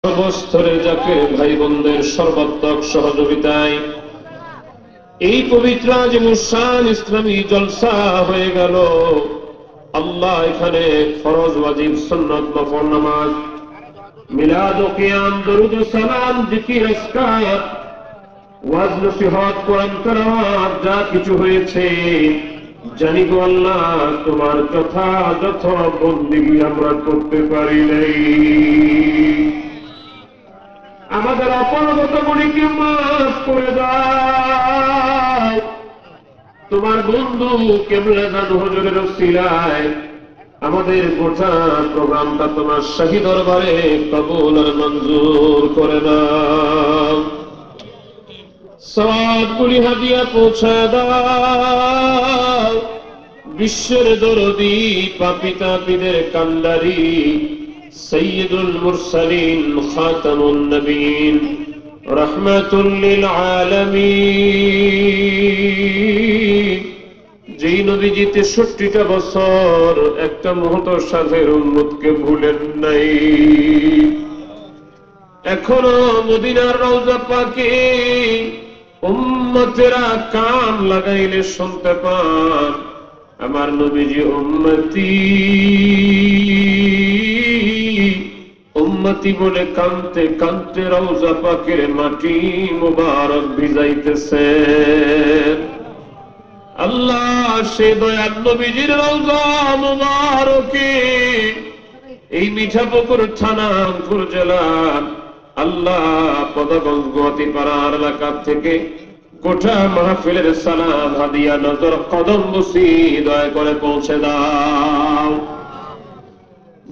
সর্বস্তরে যাকে ভাই বোনদের সর্বাত্মক সহযোগিতায় এই পবিত্র আজিমুশান ইসলামী জলসা হয়ে গেল। আল্লাহ এখানে ফরজ ওয়াজিব সুন্নাত নফল নামাজ মিলাদ ও কিয়াম দরুদ ও সালাম জিকির আজকার ওয়াজ নসিহত কোরআন তেলাওয়াত যা কিছু হয়েছে জানি গো আল্লাহ তোমার যথাযথ বন্দেগী আমরা করতে পারি নাই। আমাদের অপরগত গুলিকে মাফ করে দাও। তোমার বন্ধু কেবলাদান হুজুরের ওসিলায় আমাদের গোটা প্রোগ্রামটা তোমার শাহী দরবারে কবুল আর মঞ্জুর করে দাও। সওয়াবগুলি হাদিয়া পৌঁছায় দাও। বিশ্বের দরদি পাপী তাপীদের কান্ডারি সৈয়দুল মুরসালিন খাতামুন নবীন রাহমাতুল লিল আলামিন যেই নবীজি 63টা বছর একটা মুহূর্ত সাথের উম্মতকে ভুলেন নাই, এখনো মদিনার রওজা পাকে উম্মতেরা কান লাগাইলে শুনতে পান আমার নবীজি উম্মতি উম্মতি বলে কানতে কানতে রওজা পাকের মাটি মুবারক ভিজাইতেছেন। আল্লাহ সে দয়াল নবীজির রওজা মুবারকে এই মিঠাপুকুর থানা রংপুর জেলার আল্লাহ পদগঞ্জ গোয়াতিপাড়ার এলাকা থেকে গোটা মাহফিলের সালাম হাদিয়া নজর কদম বসি দয়া করে পৌঁছে দাও।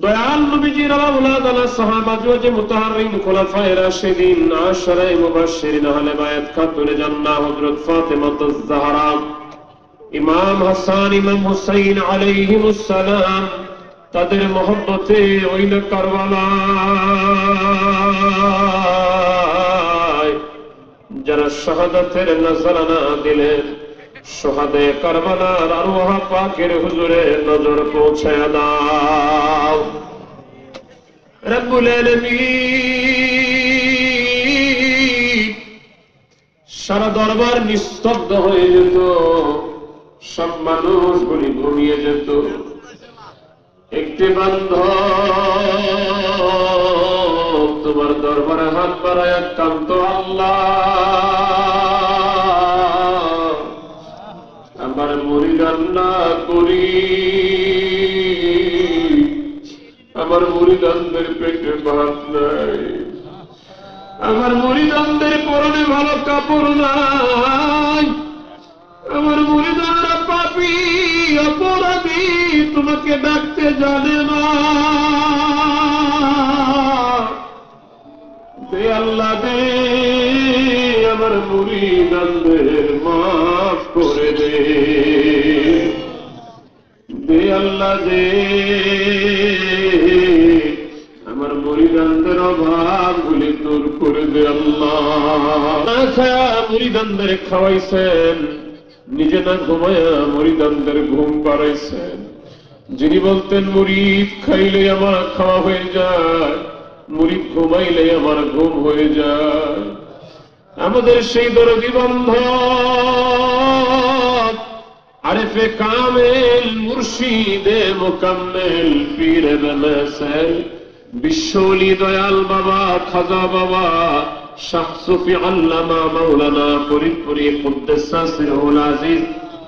দয়াল নবীজির আওলাদ আলা সাহাবা জওয়াজ মুতাহাররিম খুলাফায়ে রাশিদিন আশরায়ে মুবাশশিরিন আহলে বায়াত খাতুনে জান্নাহ হযরত ফাতেমাতুজ জাহরা ইমাম হাসান ইমাম হুসাইন আলাইহিমুস সালাম তাদের মহব্বতে ওইল কারবালায় যারা শাহাদাতের নজরানা দিলেন শহাদে কারবালার আরওয়াহ পাকের হুজুরে নজর পৌঁছায় দাও। রব্বুল আলামিন সারা দরবার নিস্তব্ধ হয়ে যেত, সব মানুষগুলি ঘুমিয়ে যেত, একটি বান্ধব তোমার দরবারে হাত বাড়ায় কান্ত আল্লাহ আমার মুরিদান না করি, আমার মুরিদানদের পেটে ভাত নাই, আমার মুরিদানদের পরনে ভালো কাপড় নাই, আমার মুরিদানরা পাপী অপরাধী তোমাকে ডাকতে জানে না। দে আল্লাহ দে আমার মুরিদানদের মাফ করে দে, দে আল্লাহ দে আমার মুরিদানদের অভাবগুলি দূর করে দে আল্লাহ। মুরিদানদের খাওয়াইছেন, নিজে না ঘুমায়া মুরিদানদের ঘুম পাড়াইছেন। যিনি বলতেন মুরিদ খাইলে আমার খাওয়া হয়ে যায়, মুরিদ ঘুমাইলে আমার ঘুম হয়ে যায়, আমাদের সেই দরদি বান্ধব আরেফে কামেল মুর্শিদে মুকাম্মেল পীরে বেমেসেল বিশ্বলি দয়াল বাবা খাজা বাবা শাহ সুফি আল্লামা মাওলানা ফরিদপুরি কুদ্দুস সিরহুল আজিজ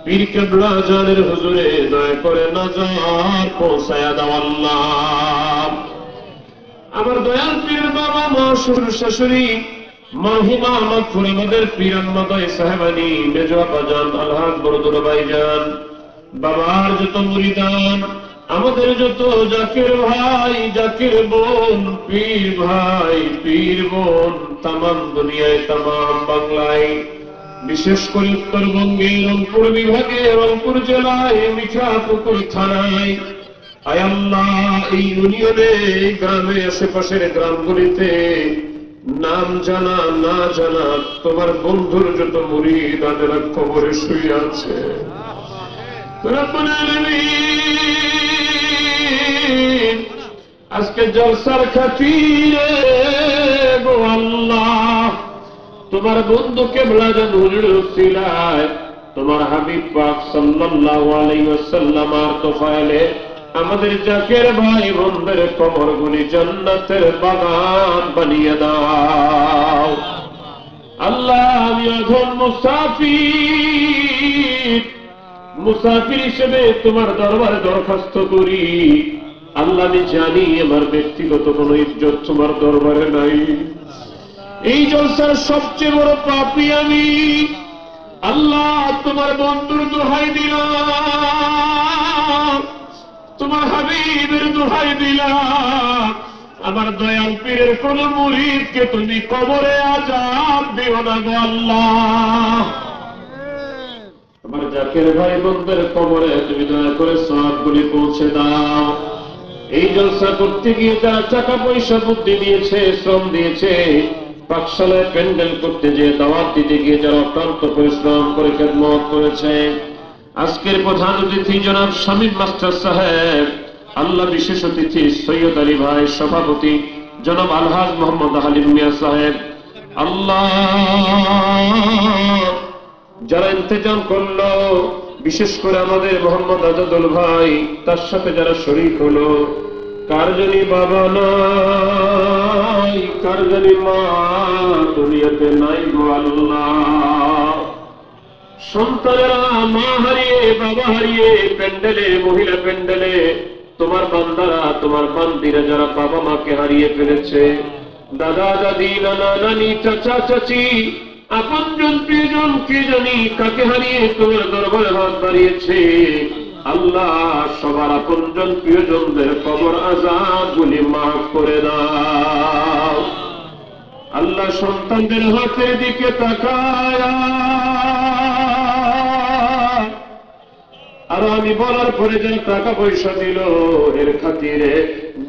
পীর কেবলা জানের হুজুরে দয়া করে নজর পৌঁছায়া দাও আল্লাহ। আমার দয়াল পীর বাবা মাসুর শাশুড়ি মাহিমা মাগফুর আমাদের পীরান্নদয় সাহেবানি মেজো আপাজান আলহাজ বড়দুর ভাইজান বাবার যত মুরিদান আমাদের যত জাকির ভাই জাকির বোন পীর ভাই পীর বোন তামাম দুনিয়ায় তামাম বাংলায় বিশেষ করে উত্তরবঙ্গে রংপুর বিভাগে রংপুর জেলায় মিঠাপুকুর থানায় আয় আল্লাহ এই ইউনিয়নে গ্রামে আশেপাশের গ্রামগুলিতে নাম জানা না জানা তোমার বন্ধুর যত মুরিদ আদেরা কবরে শুয়ে আছে রব্বুল আলামিন আজকে জলসার খাতিরে তোমার বন্ধু কেবলা জান হুজুরের উসিলায় তোমার হাবিব পাক সাল্লাল্লাহু আলাইহি ওয়াসাল্লাম আর তোফায়েলে আমাদের জাকের ভাই বোনদের কবরগুলি জান্নাতের বাগান বানিয়ে দাও। আল্লাহ আমি এখন মুসাফির হিসেবে তোমার দরবারে দরখাস্ত করি। আল্লাহ আমি জানি আমার ব্যক্তিগত কোন ইজ্জত তোমার দরবারে নাই। এই জলসার সবচেয়ে বড় পাপী আমি। আল্লাহ তোমার বন্ধুর দোহাই দিলাম, তোমার হাবিবের দোহাই দিলাম, আমার দয়াল পীরের কোন মুরিদকে তুমি কবরে আযাব দিও না গো আল্লাহ। আমার জাকের ভাই বোনদের কবরে তুমি দয়া করে সওয়াবগুলি পৌঁছে দাও। এই জলসা করতে গিয়ে যারা টাকা পয়সা বুদ্ধি দিয়েছে, শ্রম দিয়েছে, পাঠশালায় প্যান্ডেল করতে গিয়ে, দাওয়াত দিতে গিয়ে যারা অক্লান্ত পরিশ্রম করে খেদমত করেছে, আজকের প্রধান অতিথি জনাব শামীম মাস্টার সাহেব, আল্লাহ বিশেষ অতিথি সৈয়দ আলী ভাই, সভাপতি জনাব আলহাজ মোহাম্মদ হালিম মিয়া সাহেব, আল্লাহ যারা ইন্তজাম করলো, বিশেষ করে আমাদের মোহাম্মদ আজাদুল ভাই, তার সাথে যারা শরীক হলো, কার জানি বাবা নাই, কার জানি মা দুনিয়াতে নাই গো আল্লাহ। সন্তানেরা মা হারিয়ে বাবা হারিয়ে প্যান্ডেলে, মহিলা প্যান্ডেলে তোমার বান্দারা, তোমার বান্দিরা যারা বাবা মাকে হারিয়ে ফেলেছে, দাদা দাদি, নানা নানি, চাচা চাচি, আপনজন প্রিয়জন কে জানি কাকে হারিয়ে তোমার দরবারে হাত বাড়িয়েছে, আল্লাহ সবার আপনজন প্রিয়জনদের কবর আযাবগুলি মাফ করে দাও। আল্লাহ সন্তানদের হাতের দিকে তাকায়, আর আমি বলার পরে যারা টাকা পয়সা দিল এর খাতিরে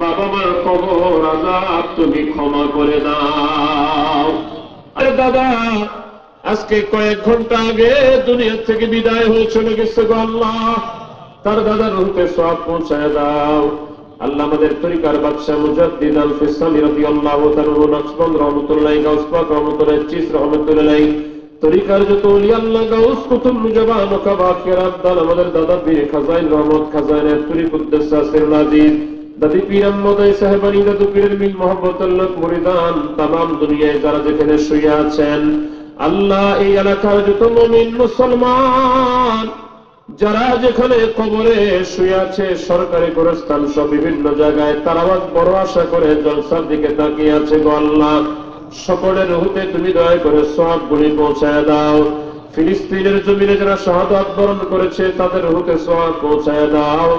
বাবা মার কবর আযাব তুমি ক্ষমা করে দাও। আরে দাদা আজকে কয়েক ঘন্টা আগে দুনিয়া থেকে বিদায় হয়ে চলে গেছে গো আল্লাহ, তার দাদার রূপে সওয়াব পৌঁছায় দাও। আল্লাহ আমাদের তরিকার বাদশাহ মুজাদ্দিদ আল ফিসামি রাদিয়াল্লাহু তাআলা নকশবন্দ রহমাতুল্লাহ, গাউস পাক রহমাতুল্লাহ, চিস রহমাতুল্লাহ, তরিকার যত ওলি আল্লাহ, গাউস কুতুব মুজাবান ও কাবাকের আব্দাল, আমাদের দাদা পীর খাজাইন রহমত খাজাইনের তুরি কুদ্দুস সিরুল আজিজ, দাদি পীর আহমদ সাহেবানী, দাদু পীরের মিল মোহাম্মতুল্লাহ মুরিদান, তামাম দুনিয়ায় যারা যেখানে শুয়ে আছেন, আল্লাহ এই এলাকার যত মুমিন মুসলমান যারা যেখানে কবরে শুয়ে আছে, সরকারি গোরস্থান সব বিভিন্ন জায়গায়, তারা বড় আশা করে জলসার দিকে তাকিয়ে আছে গো আল্লাহ, সকলের রুহুতে তুমি দয়া করে সওয়াবগুলি পৌঁছায় দাও। ফিলিস্তিনের জমিনে যারা শাহাদাত বরণ করেছে তাদের রুহুতে সওয়াব পৌঁছায় দাও।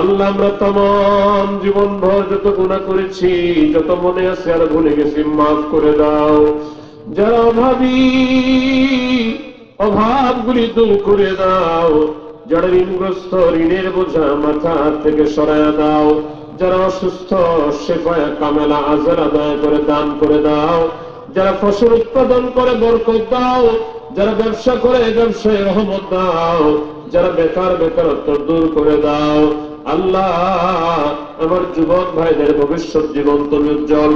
আল্লাহ আমরা তমাম জীবন ভর যত গুনাহ করেছি, যত মনে আছে আর ভুলে গেছি, মাফ করে দাও। যারা অভাবী অভাবগুলি দূর করে দাও, যারা ঋণগ্রস্ত ঋণের বোঝা মাথা থেকে সরায়া দাও, যারা অসুস্থ শেফায়ে কামেলা আজলা দয়া করে দান করে দাও, যারা ফসল উৎপাদন করে বরকত দাও, যারা ব্যবসা করে ব্যবসায় রহমত দাও, যারা বেকার বেকারত্ব দূর করে দাও। আল্লাহ আমার যুবক ভাইদের ভবিষ্যৎ জীবন তুমি উজ্জ্বল